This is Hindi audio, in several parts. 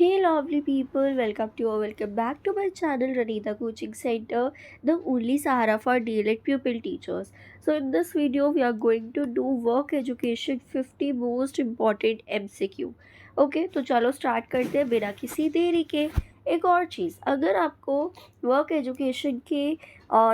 Hey lovely people, welcome back to my channel Ranita Coaching Center, the only Sahara for DLED pupil teachers. So in this video we are going to do work education 50 most important MCQ. Okay तो चलो स्टार्ट करते हैं बिना किसी देरी के। एक और चीज़, अगर आपको वर्क एजुकेशन के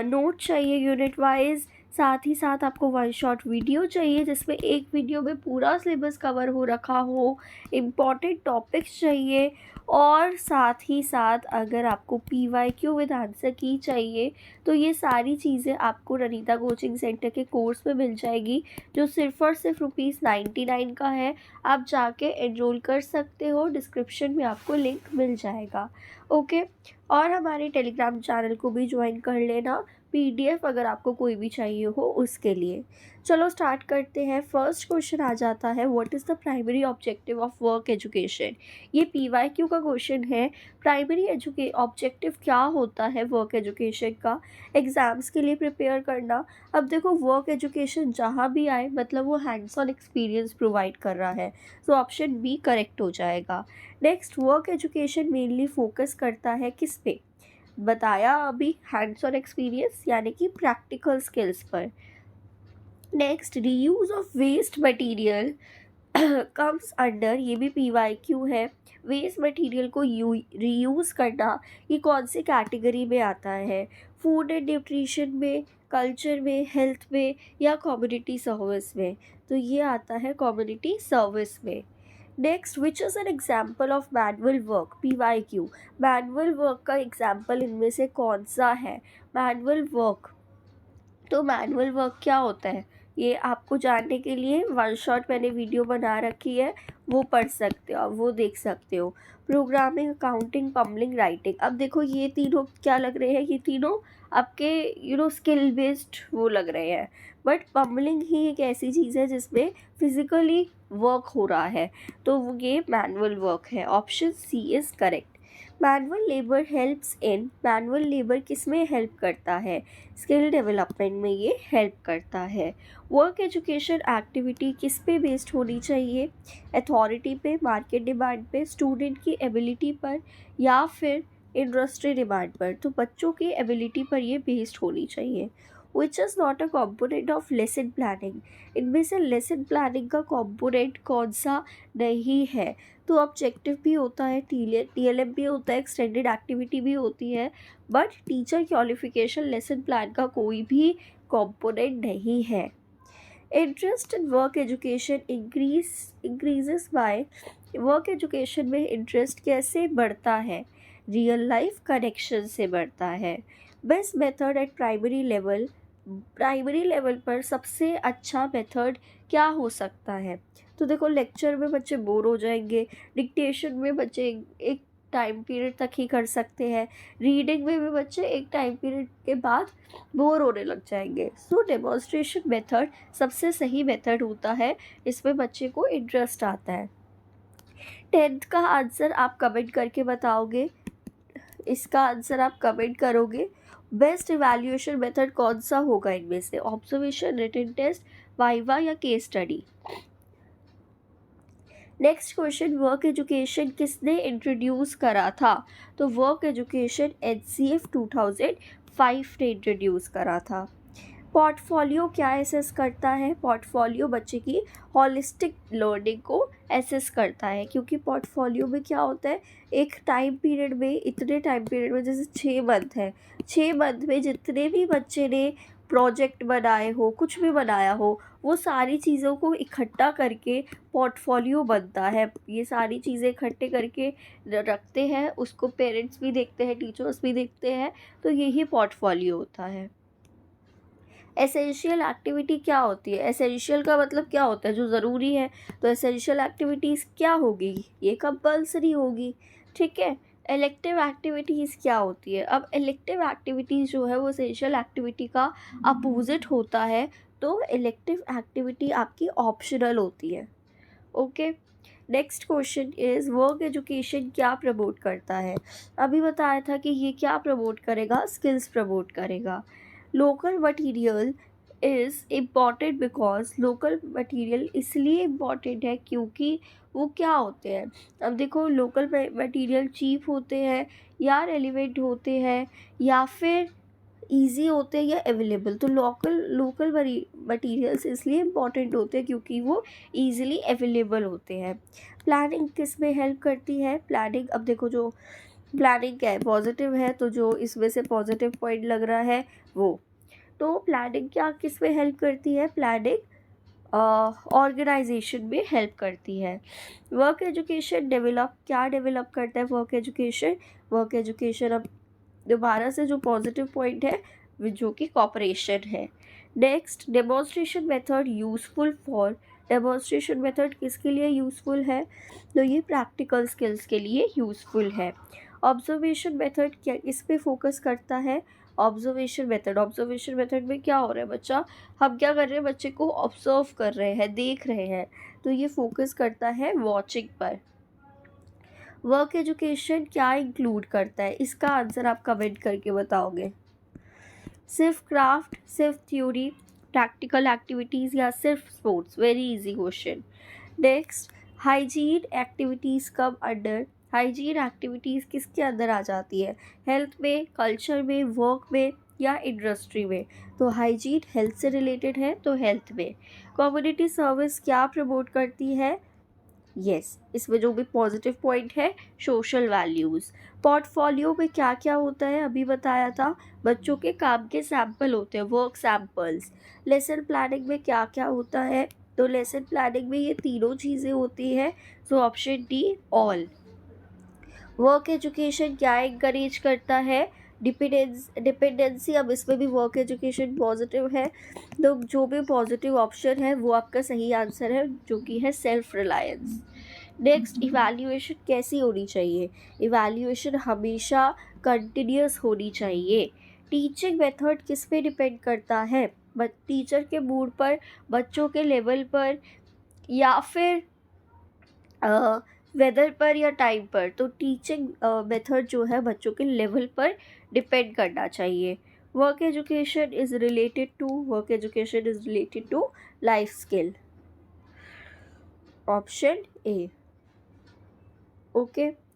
नोट चाहिए यूनिट वाइज, साथ ही साथ आपको वन शॉट वीडियो चाहिए जिसमें एक वीडियो में पूरा सिलेबस कवर हो रखा हो, इम्पॉर्टेंट टॉपिक्स चाहिए, और साथ ही साथ अगर आपको PYQ विद आंसर की चाहिए तो ये सारी चीज़ें आपको रनीता कोचिंग सेंटर के कोर्स में मिल जाएगी, जो सिर्फ और सिर्फ ₹99 का है। आप जाके एनरोल कर सकते हो, डिस्क्रिप्शन में आपको लिंक मिल जाएगा। ओके, और हमारे टेलीग्राम चैनल को भी ज्वाइन कर लेना, PDF अगर आपको कोई भी चाहिए हो उसके लिए। चलो स्टार्ट करते हैं। फर्स्ट क्वेश्चन आ जाता है, what is the primary objective of work education. ये PYQ का क्वेश्चन है। प्राइमरी ऑब्जेक्टिव क्या होता है वर्क एजुकेशन का, एग्ज़ाम्स के लिए प्रिपेयर करना। अब देखो, वर्क एजुकेशन जहाँ भी आए मतलब वो हैंड्स ऑन एक्सपीरियंस प्रोवाइड कर रहा है, तो ऑप्शन बी करेक्ट हो जाएगा। Next, work education mainly focus करता है किस पे, बताया अभी, हैंड्स ऑन एक्सपीरियंस यानी कि प्रैक्टिकल स्किल्स पर। Next, reuse of waste material comes under, ये भी PYQ है। वेस्ट मटेरियल को रीयूज़ करना ये कौन सी कैटेगरी में आता है, फूड एंड न्यूट्रिशन में, कल्चर में, हेल्थ में, या कम्युनिटी सर्विस में। तो ये आता है कम्युनिटी सर्विस में। Next, which is an example of manual work, PYQ। Manual work का एग्जाम्पल इनमें से कौन सा है। मैनुअल वर्क, तो मैनुअल वर्क क्या होता है ये आपको जानने के लिए वन शॉट मैंने वीडियो बना रखी है, वो पढ़ सकते हो, वो देख सकते हो। Programming, accounting, plumbing, writing. अब देखो ये तीनों क्या लग रहे हैं, ये तीनों आपके स्किल बेस्ड वो लग रहे हैं, बट पम्बलिंग ही एक ऐसी चीज़ है जिसमें फिजिकली वर्क हो रहा है, तो ये मैनुअल वर्क है। Option C is correct. Manual labour helps in, manual labour किस में हेल्प करता है, स्किल डेवलपमेंट में ये हेल्प करता है। वर्क एजुकेशन एक्टिविटी किस पे बेस्ड होनी चाहिए, अथॉरिटी पे, मार्केट डिमांड पे, स्टूडेंट की एबिलिटी पर, या फिर इंडस्ट्री डिमांड पर। तो बच्चों की एबिलिटी पर ये बेस्ड होनी चाहिए। Which is not a component of lesson planning, इनमें से लेसन प्लानिंग का कॉम्पोनेंट कौन सा नहीं है। तो ऑब्जेक्टिव भी होता है, TLM भी होता है, एक्सटेंडेड एक्टिविटी भी होती है, but teacher qualification lesson plan का कोई भी कंपोनेंट नहीं है। Interest in work education increases by, work education में इंटरेस्ट कैसे बढ़ता है, रियल लाइफ कनेक्शन से बढ़ता है। Best method eight primary level, primary level पर सबसे अच्छा मेथड क्या हो सकता है। तो देखो, लेक्चर में बच्चे बोर हो जाएंगे, डिक्टेशन में बच्चे एक टाइम पीरियड तक ही कर सकते हैं, रीडिंग में भी बच्चे एक टाइम पीरियड के बाद बोर होने लग जाएंगे। सो डेमोन्स्ट्रेशन मेथड सबसे सही मेथड होता है, इसमें बच्चे को इंटरेस्ट आता है। 10th का आंसर आप कमेंट करके बताओगे, इसका आंसर आप कमेंट करोगे। बेस्ट इवैल्यूएशन मेथड कौन सा होगा इनमें से, ऑब्जर्वेशन, रिटन टेस्ट, वाइवा, या case study. Next question, work education किसने इंट्रोड्यूस करा था। तो वर्क एजुकेशन HCF 2005 ने इंट्रोड्यूस करा था। पोर्टफोलियो क्या एसेस करता है, पोर्टफोलियो बच्चे की हॉलिस्टिक लर्निंग को एसेस करता है, क्योंकि पोर्टफोलियो में क्या होता है, एक टाइम पीरियड में, इतने टाइम पीरियड में, जैसे 6 मंथ है, 6 मंथ में जितने भी बच्चे ने प्रोजेक्ट बनाए हो, कुछ भी बनाया हो, वो सारी चीज़ों को इकट्ठा करके पोर्टफोलियो बनता है। ये सारी चीज़ें इकट्ठे करके रखते हैं, उसको पेरेंट्स भी देखते हैं, टीचर्स भी देखते हैं, तो यही पोर्टफोलियो होता है। एसेंशियल एक्टिविटी क्या होती है, एसेंशियल का मतलब क्या होता है, जो ज़रूरी है, तो एसेंशियल एक्टिविटीज़ क्या होगी, ये कंपल्सरी होगी। ठीक है। इलेक्टिव एक्टिविटीज़ क्या होती है, अब इलेक्टिव एक्टिविटीज़ जो है वो एसेंशियल एक्टिविटी का अपोजिट होता है, तो इलेक्टिव एक्टिविटी आपकी ऑप्शनल होती है। Okay. Next question is, work education क्या प्रमोट करता है। अभी बताया था कि ये क्या प्रमोट करेगा, स्किल्स प्रमोट करेगा। Local material is important because local material इसलिए इम्पॉर्टेंट है क्योंकि वो क्या होते हैं। अब देखो, लोकल मटेरियल चीप होते हैं या रेलिवेंट होते हैं या फिर ईज़ी होते हैं या अवेलेबल। तो लोकल लोकल मटेरियल्स इसलिए इम्पॉर्टेंट होते हैं क्योंकि वो ईज़िली अवेलेबल होते हैं। प्लानिंग किस में हेल्प करती है? प्लानिंग, अब देखो, जो प्लानिंग क्या है, पॉजिटिव है, तो जो इसमें से पॉजिटिव पॉइंट लग रहा है वो, तो प्लानिंग क्या किस में हेल्प करती है? प्लानिंग ऑर्गेनाइजेशन में हेल्प करती है। वर्क एजुकेशन क्या डेवलप करता है? वर्क एजुकेशन, अब दोबारा से जो पॉजिटिव पॉइंट है जो कि कॉपरेशन है। Next, demonstration method useful for. Demonstration method किसके लिए यूज़फुल है? तो ये प्रैक्टिकल स्किल्स के लिए यूज़फुल है। ऑब्जर्वेशन मेथड क्या इस पे फोकस करता है? ऑब्जर्वेशन मेथड में क्या हो रहा है बच्चा, हम क्या कर रहे हैं, बच्चे को ऑब्जर्व कर रहे हैं, देख रहे हैं, तो ये फोकस करता है वॉचिंग पर। वर्क एजुकेशन क्या इंक्लूड करता है? इसका आंसर आप कमेंट करके बताओगे। सिर्फ क्राफ्ट, सिर्फ थ्योरी, प्रैक्टिकल एक्टिविटीज़ या सिर्फ sports? Very easy question. Next, hygiene activities कब अंडर? हाइजीन एक्टिविटीज़ किसके अंदर आ जाती है? हेल्थ में, कल्चर में, वर्क में या इंडस्ट्री में? तो हाइजीन हेल्थ से रिलेटेड है, तो हेल्थ में। कम्युनिटी सर्विस क्या प्रमोट करती है? यस, इसमें जो भी पॉजिटिव पॉइंट है, सोशल वैल्यूज़। पोर्टफोलियो में क्या क्या होता है? अभी बताया था, बच्चों के काम के सैंपल होते हैं, वर्क सैंपल्स। लेसन प्लानिंग में क्या क्या होता है? तो लेसन प्लानिंग में ये तीनों चीज़ें होती हैं, so option D all. Work education क्या इंकरेज करता है? डिपेंडेंसी। अब इसमें भी वर्क एजुकेशन पॉजिटिव है, तो जो भी पॉजिटिव ऑप्शन है वो आपका सही आंसर है, जो कि है सेल्फ रिलायंस। नेक्स्ट, इवैल्यूएशन कैसी होनी चाहिए? इवैल्यूएशन हमेशा कंटिन्यूस होनी चाहिए। टीचिंग मेथड किस पे डिपेंड करता है? टीचर के मूड पर, बच्चों के लेवल पर, या फिर वेदर पर या टाइम पर? तो टीचिंग मेथड जो है बच्चों के लेवल पर डिपेंड करना चाहिए। Work education is related to life skill. Option A. Okay.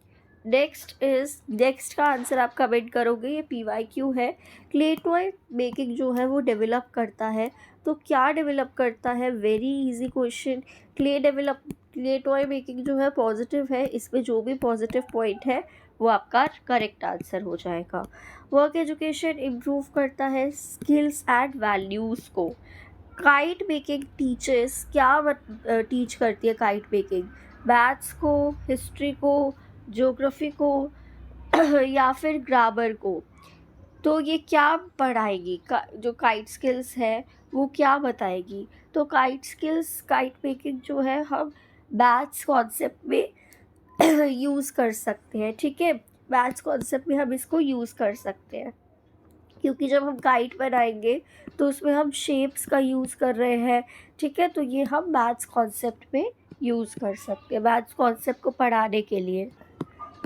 Next का आंसर आप कमेंट करोगे, ये PYQ है। क्ले टॉय मेकिंग जो है वो डेवलप करता है, तो क्या डेवलप करता है? Very easy question. Clay toy making जो है पॉजिटिव है, इसमें जो भी पॉजिटिव पॉइंट है वो आपका करेक्ट आंसर हो जाएगा। वर्क एजुकेशन इम्प्रूव करता है स्किल्स एंड वैल्यूज़ को। काइट मेकिंग टीचर्स क्या टीच करती है? काइट मेकिंग मैथ्स को, हिस्ट्री को, ज्योग्राफी को या फिर ग्रामर को? तो ये क्या पढ़ाएगी? जो काइट स्किल्स है वो क्या बताएगी? तो काइट मेकिंग जो है हम मैथ्स कॉन्सेप्ट में यूज़ कर सकते हैं, ठीक है। मैथ्स कॉन्सेप्ट में हम इसको यूज़ कर सकते हैं, क्योंकि जब हम काइट बनाएंगे तो उसमें हम शेप्स का यूज़ कर रहे हैं, ठीक है। तो ये हम मैथ्स कॉन्सेप्ट में यूज़ कर सकते हैं, मैथ्स कॉन्सेप्ट को पढ़ाने के लिए।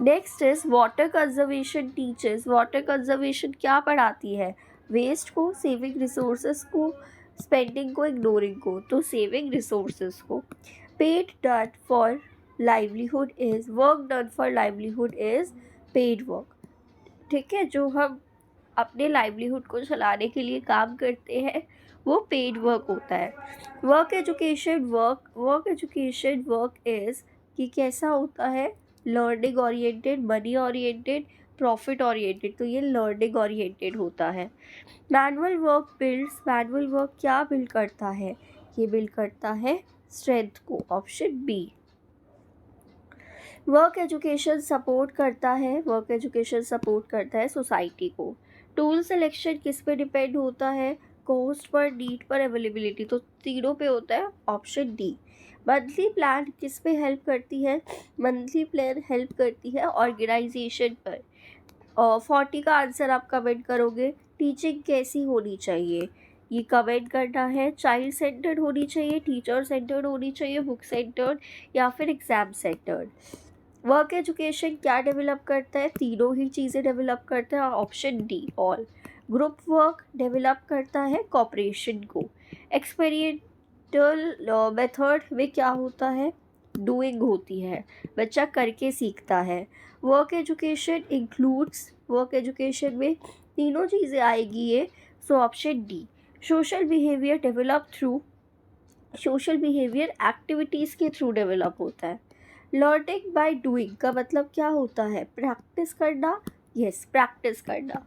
Next is water conservation teachers. Water conservation क्या पढ़ाती है? वेस्ट को, सेविंग रिसोर्सेज को, स्पेंडिंग को, इग्नोरिंग को? तो सेविंग रिसोर्सेज को। Paid done for livelihood is, work done for livelihood is paid work, ठीक है। जो हम अपने लाइवलीहुड को चलाने के लिए काम करते हैं वो पेड वर्क होता है। वर्क एजुकेशन वर्क इज़ कि कैसा होता है? Learning oriented, money oriented, profit oriented? तो ये लर्निंग ओरिएंटेड होता है। मैनुअल वर्क क्या बिल्ड करता है? ये बिल्ड करता है स्ट्रेंथ को। Option B. Work education support करता है सोसाइटी को। टूल सिलेक्शन किस पे डिपेंड होता है? कॉस्ट पर, नीड पर, अवेलेबिलिटी? तो तीनों पे होता है, ऑप्शन डी। मंथली प्लान किस पे हेल्प करती है? मंथली प्लान हेल्प करती है ऑर्गेनाइजेशन पर। और 40 का आंसर आप कमेंट करोगे। टीचिंग कैसी होनी चाहिए? ये कमेंट करना है। चाइल्ड सेंटर्ड होनी चाहिए, टीचर सेंटर्ड होनी चाहिए, बुक सेंटर्ड या फिर एग्जाम सेंटर्ड? वर्क एजुकेशन क्या डेवलप करता है? तीनों ही चीज़ें डेवलप करता है, option D all. Group work develop करता है कॉपरेशन को। एक्सपेरिमेंटल मेथड में क्या होता है, डूइंग होती है, बच्चा करके सीखता है। Work education includes, work education में तीनों चीज़ें आएगी ये, so option D. Social behaviour develop through, social behaviour activities के थ्रू डेवलप होता है। लर्निंग बाय डूइंग का मतलब क्या होता है, प्रैक्टिस करना, यस प्रैक्टिस करना।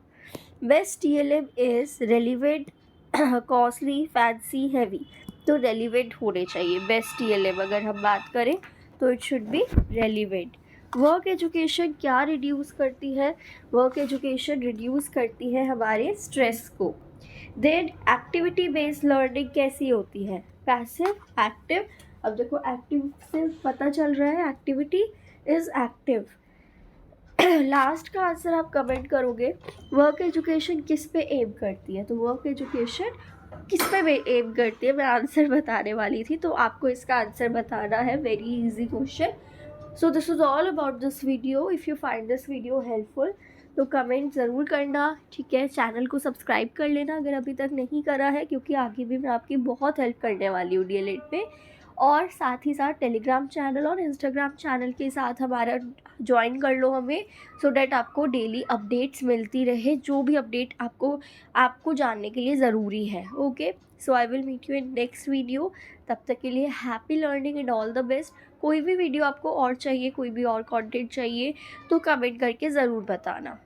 Best TLM is relevant, costly, fancy, heavy. तो रेलिवेंट होने चाहिए बेस्ट टीएलएम अगर हम बात करें तो it should be relevant. Work education क्या रिड्यूस करती है, वर्क एजुकेशन रिड्यूस करती है हमारे स्ट्रेस को। देन एक्टिविटी बेस्ड लर्निंग कैसी होती है, पैसिव, एक्टिव। अब देखो एक्टिव से पता चल रहा है एक्टिविटी इज एक्टिव। लास्ट का आंसर आप कमेंट करोगे। वर्क एजुकेशन किस पे एम करती है, तो वर्क एजुकेशन किस पे एम करती है, मैं आंसर बताने वाली थी, तो आपको इसका आंसर बताना है। Very easy question. So this is all about this video. If you find this video helpful तो कमेंट ज़रूर करना, ठीक है। चैनल को सब्सक्राइब कर लेना अगर अभी तक नहीं करा है, क्योंकि आगे भी मैं आपकी बहुत हेल्प करने वाली हूँ डीएलएड पे। और साथ ही साथ टेलीग्राम चैनल और इंस्टाग्राम चैनल के साथ हमारा ज्वाइन कर लो हमें, सो डैट आपको डेली अपडेट्स मिलती रहे, जो भी अपडेट आपको जानने के लिए ज़रूरी है। Okay, so I will meet you in next video. तब तक के लिए happy learning and all the best. कोई भी वीडियो आपको और चाहिए, कोई भी और कंटेंट चाहिए तो कमेंट करके ज़रूर बताना।